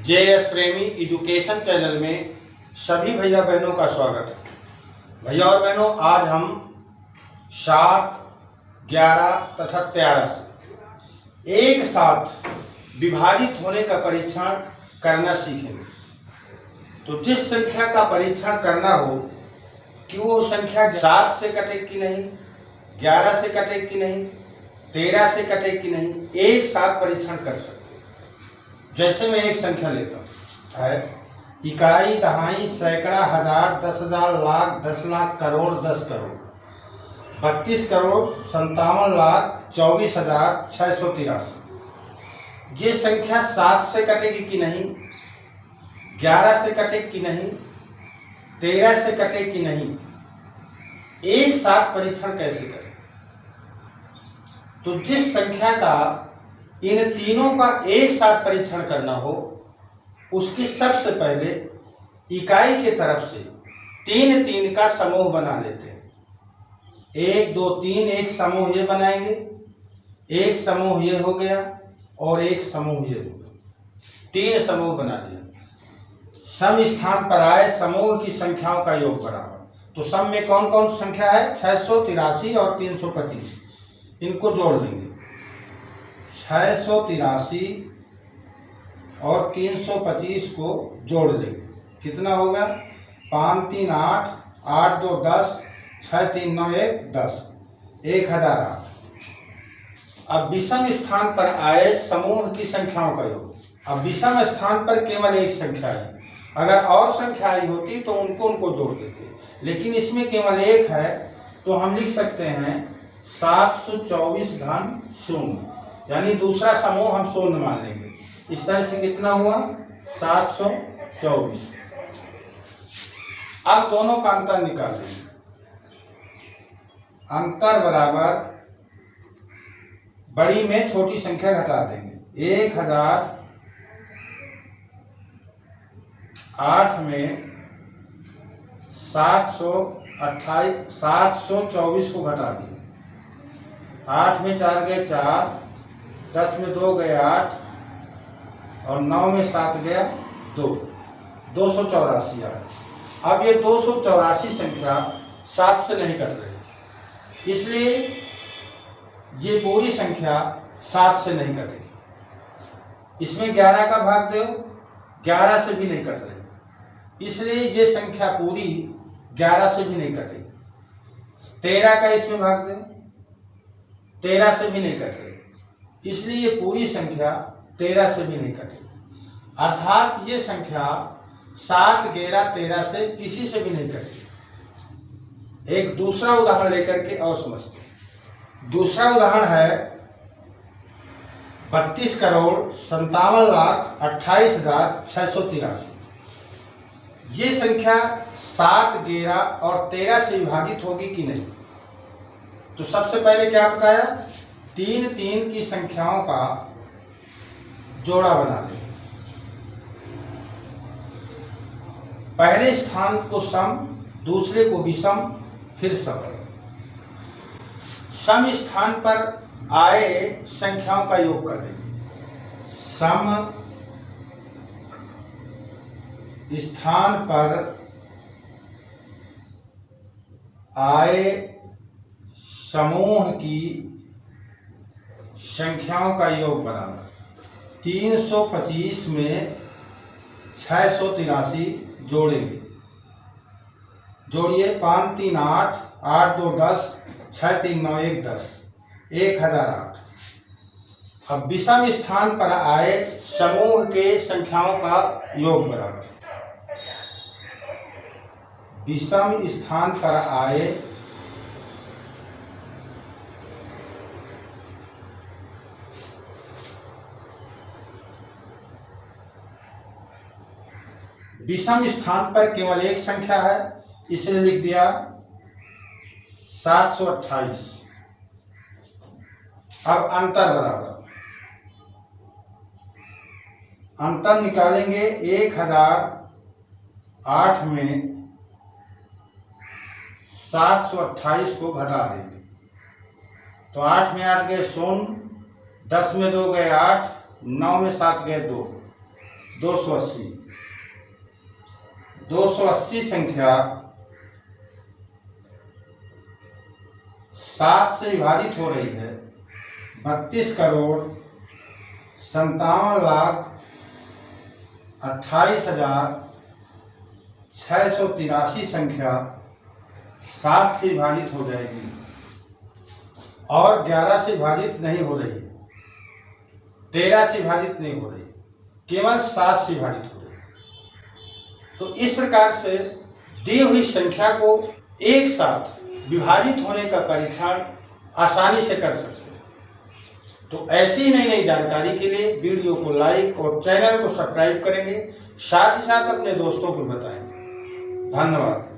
JS प्रेमी education channel में सभी भैया बहनों का स्वागत है। भैया और बहनों, आज हम 7, 11 तथा 13 से एक साथ विभाजित होने का परीक्षण करना सीखेंगे। तो जिस संख्या का परीक्षण करना हो कि वो संख्या 7 से कटे कि नहीं, 11 से कटे कि नहीं, 13 से कटे कि नहीं, एक साथ परीक्षण कर सकते। जैसे मैं एक संख्या लेता हूँ है इकाई, दहाई, सैकड़ा, हजार, 10,000, लाख, 10 लाख, करोड़, 10 करोड़, 32 करोड़, 57 लाख, 24,683। ये संख्या 7 से कटेगी कि नहीं, 11 से कटे कि नहीं, 13 से कटे कि नहीं, एक साथ परीक्षण कैसे करें। तो जिस संख्या का इन तीनों का एक साथ परीक्षण करना हो, उसकी सबसे पहले इकाई के तरफ से 3 3 का समूह बना लेते हैं। 1 2 3 एक समूह ये बनाएंगे, एक समूह ये हो गया और एक समूह ये हो गया। 3 समूह बना दिया। सम स्थान पर आए समूह की संख्याओं का योग बराबर। तो सम में कौन कौन संख्या है? 683 और 325। इनको जोड़ लेंगे। 683 और 325 को जोड़ लेंगे। कितना होगा? 5 3 8, 8 2 10, 6 3 9 1 10, 1008। अब विषम स्थान पर आए समूह की संख्याओं का योग। अब विषम स्थान पर केवल एक संख्या है, अगर और संख्या आई होती तो उनको जोड़ देते, लेकिन इसमें केवल एक है, तो हम लिख सकते हैं 724 घन 0, यानी दूसरा समूह हम 0 मान लेंगे। इस तरह से कितना हुआ? 724। अब दोनों का अंतर निकाल लेंगे। अंतर बराबर बड़ी में छोटी संख्या घटा देंगे। 1008 में 724 को घटा दिए। 8 में 4 गए 4, 10 में 2 गए 8 और 9 में 7 गया 2, 284 आया। अब ये 284 संख्या 7 से नहीं कट रही, इसलिए ये पूरी संख्या 7 से नहीं कटेगी। इसमें 11 का भाग दो, 11 से भी नहीं कट रही, इसलिए ये संख्या पूरी 11 से भी नहीं कटेगी। 13 का इसमें भाग दो, 13 से भी नहीं कट रही, इसलिए ये पूरी संख्या 13 से भी नहीं कटेगी। अर्थात ये संख्या 7, 11, 13 से किसी से भी नहीं कटेगी। एक दूसरा उदाहरण लेकर के और समझते हैं। दूसरा उदाहरण है 32 करोड़ 57 लाख 28,683। ये संख्या 7, 11 और 13 से विभाजित होगी कि नहीं। तो सबसे पहले क्या बताया? 3 3 की संख्याओं का जोड़ा बना दें। पहले स्थान को सम, दूसरे को विषम, फिर सम। सम स्थान पर आए संख्याओं का योग कर देंगे। सम स्थान पर आए समूह की संख्याओं का योग बराबर 325 में 683 जोड़ेंगे। जोड़िए। 5 3 8, 8 2 10, 6 3 9 1 10, 1008। अब विषम स्थान पर आए समूह के संख्याओं का योग बराबर विषम स्थान पर आए विषम स्थान पर केवल एक संख्या है, इसलिए लिख दिया 728। अब अंतर बराबर अंतर निकालेंगे। 1008 में 728 को घटा देंगे। तो 8 में 8 गए 0, 10 में 2 गए 8, 9 में 7 गए 2, 280। 280 संख्या 7 से विभाजित हो रही है। 32,57,28,683 संख्या 7 से विभाजित हो जाएगी और 11 से विभाजित नहीं हो रही, 13 से विभाजित नहीं हो रही, केवल 7 से विभाजित हो रही। तो इस प्रकार से दी हुई संख्या को एक साथ विभाजित होने का परीक्षण आसानी से कर सकते हैं। तो ऐसी नई नई जानकारी के लिए वीडियो को लाइक और चैनल को सब्सक्राइब करेंगे, साथ ही साथ अपने दोस्तों को बताएंगे। धन्यवाद।